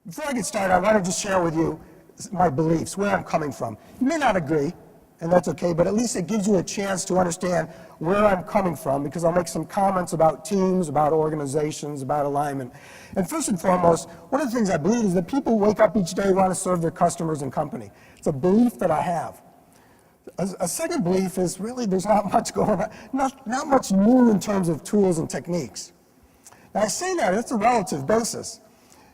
Before I get started, I want to just share with you my beliefs, where I'm coming from. You may not agree, and that's okay, but at least it gives you a chance to understand where I'm coming from, because I'll make some comments about teams, about organizations, about alignment. And first and foremost, one of the things I believe is that people wake up each day and want to serve their customers and company. It's a belief that I have. A second belief is really there's not much going on, not much new in terms of tools and techniques. Now I say that, it's a relative basis.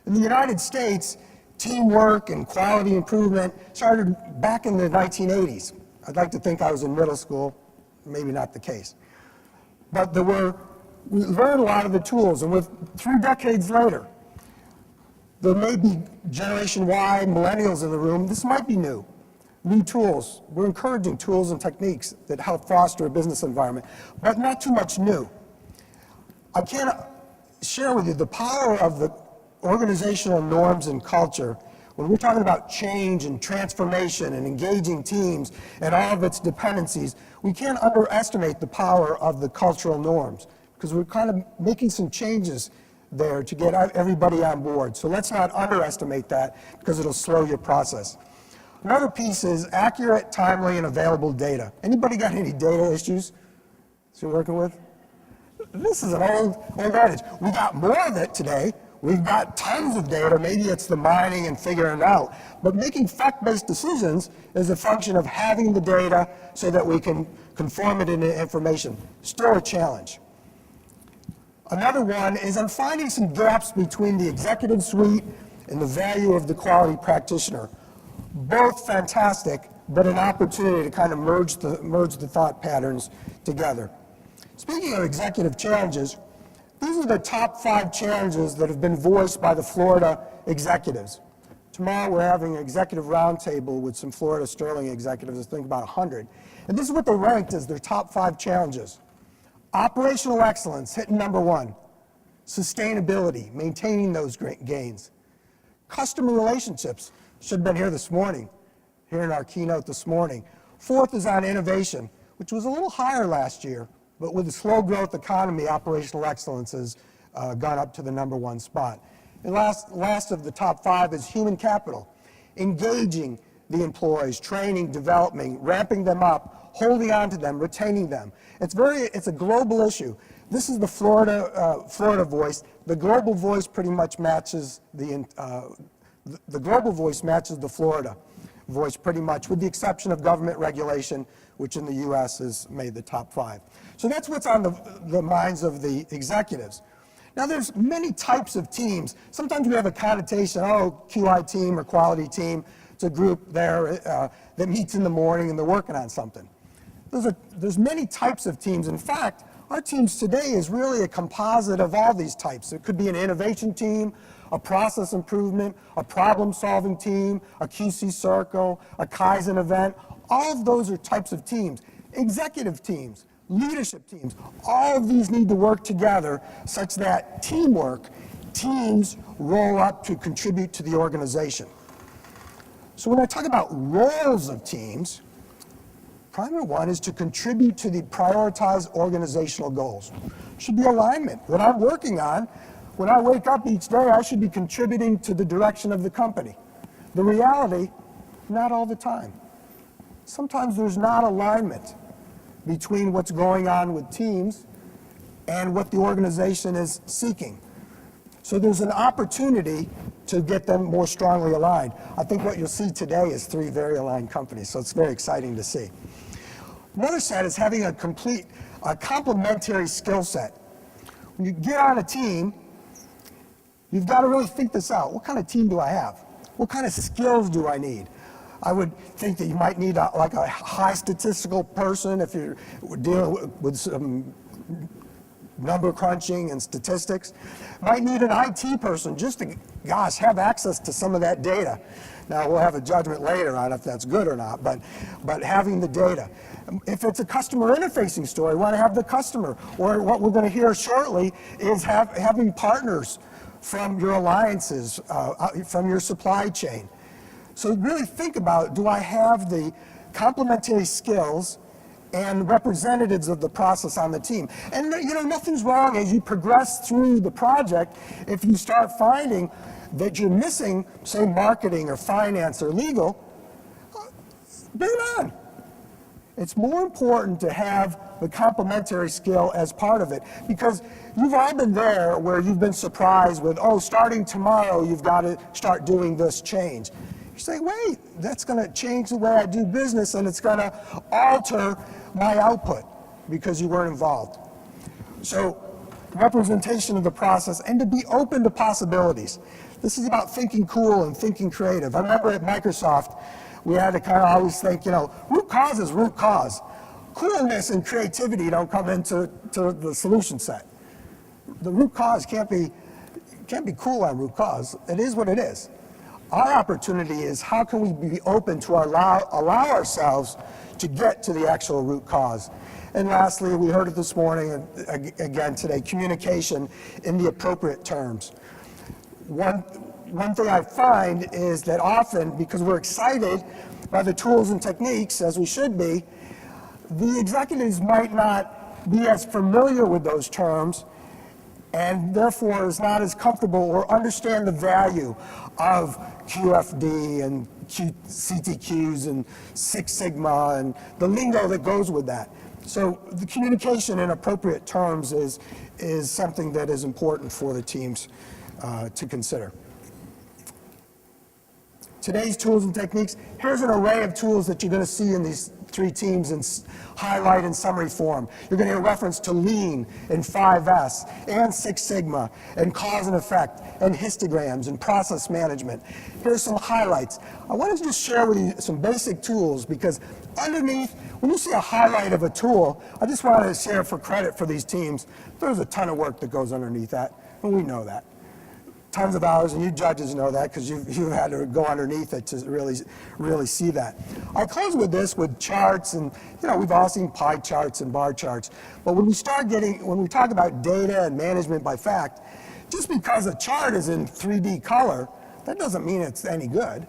In the United States, teamwork and quality improvement started back in the 1980s. I'd like to think I was in middle school, maybe not the case. But we learned a lot of the tools, and 3 decades later, there may be Generation Y, millennials in the room, this might be new tools. We're encouraging tools and techniques that help foster a business environment, but not too much new. I can't share with you the power of the organizational norms and culture. When we're talking about change and transformation and engaging teams and all of its dependencies, we can't underestimate the power of the cultural norms, because we're kind of making some changes there to get everybody on board. So let's not underestimate that, because it'll slow your process. Another piece is accurate, timely, and available data. Anybody got any data issues that you're working with? This is an old adage. We got more of it today. We've got tons of data. Maybe it's the mining and figuring it out. But making fact-based decisions is a function of having the data so that we can conform it into information. Still a challenge. Another one is I'm finding some gaps between the executive suite and the value of the quality practitioner. Both fantastic, but an opportunity to kind of merge the thought patterns together. Speaking of executive challenges, these are the top 5 challenges that have been voiced by the Florida executives. Tomorrow we're having an executive roundtable with some Florida Sterling executives, I think about 100. And this is what they ranked as their top 5 challenges. Operational excellence, hitting number 1. Sustainability, maintaining those great gains. Customer relationships, should have been here this morning, here in our keynote this morning. 4th is on innovation, which was a little higher last year. But with a slow growth economy, operational excellence has gone up to the number 1 spot. And last of the top 5 is human capital. Engaging the employees, training, developing, ramping them up, holding on to them, retaining them. It's a global issue. This is the Florida voice. The global voice pretty much matches the global voice matches the Florida voice pretty much, with the exception of government regulation, which in the U.S. has made the top 5. So that's what's on the minds of the executives. Now there's many types of teams. Sometimes we have a connotation, QI team or quality team. It's a group there that meets in the morning and they're working on something. There's many types of teams. In fact, our teams today is really a composite of all these types. It could be an innovation team, a process improvement, a problem-solving team, a QC circle, a Kaizen event. All of those are types of teams. Executive teams, leadership teams, all of these need to work together such that teams roll up to contribute to the organization. So when I talk about roles of teams, primary one is to contribute to the prioritized organizational goals. Should be alignment. What I'm working on, when I wake up each day, I should be contributing to the direction of the company. The reality, not all the time. Sometimes there's not alignment between what's going on with teams and what the organization is seeking. So there's an opportunity to get them more strongly aligned. I think what you'll see today is 3 very aligned companies, so it's very exciting to see. Another set is having a complementary skill set. When you get on a team, you've got to really think this out. What kind of team do I have? What kind of skills do I need? I would think that you might need a high statistical person if you're dealing with some number crunching and statistics. Might need an IT person just to, have access to some of that data. Now, we'll have a judgment later on if that's good or not, but having the data. If it's a customer interfacing story, we want to have the customer. Or what we're going to hear shortly is having partners from your alliances, from your supply chain. So really think about, do I have the complementary skills and representatives of the process on the team? And nothing's wrong as you progress through the project if you start finding that you're missing, say marketing or finance or legal, bring it on. It's more important to have the complementary skill as part of it, because you've all been there where you've been surprised with, oh, starting tomorrow, you've got to start doing this change. You say, wait, that's going to change the way I do business, and it's going to alter my output because you weren't involved. So representation of the process and to be open to possibilities. This is about thinking cool and thinking creative. I remember at Microsoft, we had to kind of always think, root cause is root cause. Coolness and creativity don't come into the solution set. The root cause can't be cool on root cause. It is what it is. Our opportunity is how can we be open to allow ourselves to get to the actual root cause. And lastly, we heard it this morning, and again today, communication in the appropriate terms. One thing I find is that often, because we're excited by the tools and techniques, as we should be, the executives might not be as familiar with those terms, and therefore is not as comfortable or understand the value of QFD and CTQs and Six Sigma and the lingo that goes with that. So the communication in appropriate terms is something that is important for the teams to consider. Today's tools and techniques, here's an array of tools that you're going to see in these three teams in highlight and summary form. You're going to hear reference to Lean and 5S and Six Sigma and cause and effect and histograms and process management. Here's some highlights. I want to just share with you some basic tools, because underneath, when you see a highlight of a tool, I just wanted to share for credit for these teams. There's a ton of work that goes underneath that, and we know that. Tons of hours, and you judges know that because you've had to go underneath it to really see that. I'll close with this, with charts, and we've all seen pie charts and bar charts. But when we talk about data and management by fact, just because a chart is in 3D color, that doesn't mean it's any good.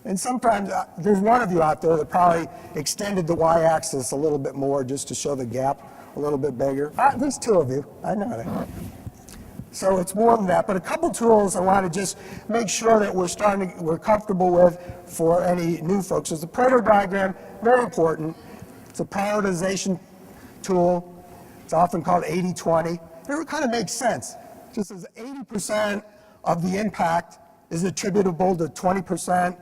And sometimes there's one of you out there that probably extended the y-axis a little bit more just to show the gap a little bit bigger. There's two of you, I know that. So it's more than that, but a couple tools I want to just make sure that we're comfortable with for any new folks. Is the Pareto diagram, very important. It's a prioritization tool. It's often called 80-20. It kind of makes sense. Just as 80% of the impact is attributable to 20%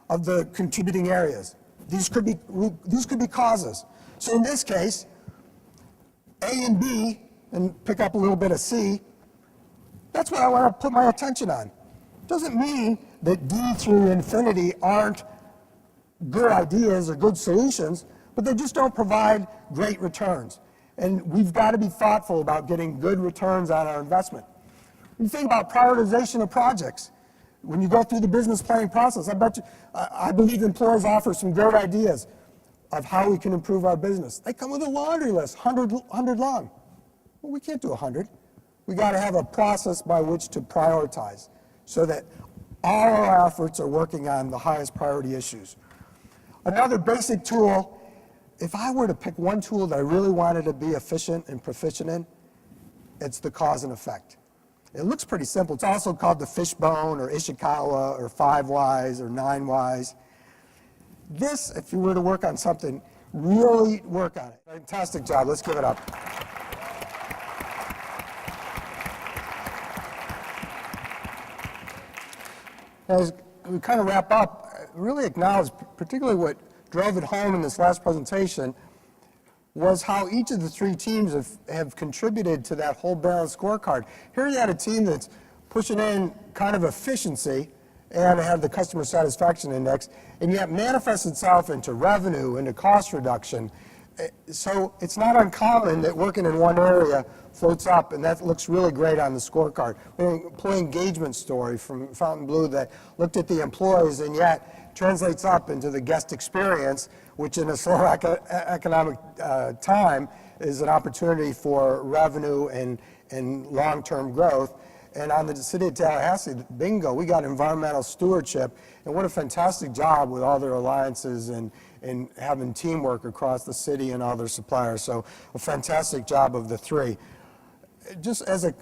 of the contributing areas. These could be causes. So in this case, A and B, and pick up a little bit of C, that's what I want to put my attention on. Doesn't mean that D through infinity aren't good ideas or good solutions, but they just don't provide great returns. And we've got to be thoughtful about getting good returns on our investment. When you think about prioritization of projects, when you go through the business planning process, I believe employers offer some great ideas of how we can improve our business. They come with a laundry list, 100 long. Well, we can't do 100. We got to have a process by which to prioritize so that all our efforts are working on the highest priority issues. Another basic tool, if I were to pick one tool that I really wanted to be efficient and proficient in, it's the cause and effect. It looks pretty simple. It's also called the fishbone or Ishikawa or 5 whys or 9 whys. This, if you were to work on something, really work on it. Fantastic job. Let's give it up. As we kind of wrap up, I really acknowledge particularly what drove it home in this last presentation was how each of the three teams have contributed to that whole balanced scorecard. Here you had a team that's pushing in kind of efficiency and have the customer satisfaction index, and yet manifests itself into revenue, into cost reduction. So it's not uncommon that working in one area floats up, and that looks really great on the scorecard. We have an employee engagement story from Fontainebleau that looked at the employees and yet translates up into the guest experience, which in a slow economic time is an opportunity for revenue and long-term growth. And on the city of Tallahassee, bingo, we got environmental stewardship, and what a fantastic job with all their alliances and having teamwork across the city and all their suppliers. So a fantastic job of the three. Just as a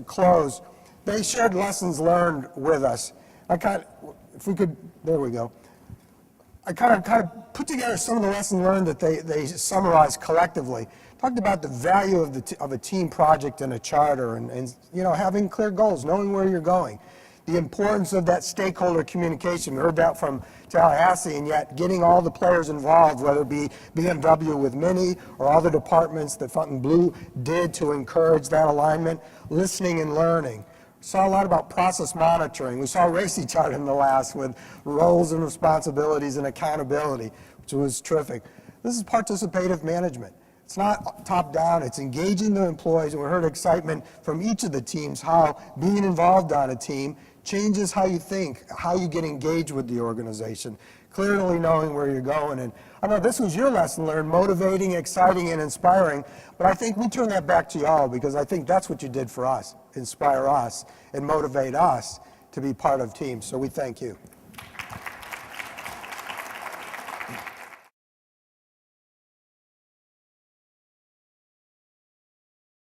close, they shared lessons learned with us. If we could, there we go. I kind of put together some of the lessons learned that they summarized collectively. Talked about the value of a team project and a charter, and having clear goals, knowing where you're going. The importance of that stakeholder communication. We heard that from Tallahassee, and yet getting all the players involved, whether it be BMW with Mini or all the departments that Fontainebleau did to encourage that alignment, listening and learning. Saw a lot about process monitoring. We saw race chart in the last with roles and responsibilities and accountability, which was terrific. This is participative management. It's not top-down, it's engaging the employees, and we heard excitement from each of the teams, how being involved on a team changes how you think, how you get engaged with the organization, clearly knowing where you're going. And I know this was your lesson learned, motivating, exciting, and inspiring, but I think we turn that back to y'all because I think that's what you did for us, inspire us and motivate us to be part of teams. So we thank you.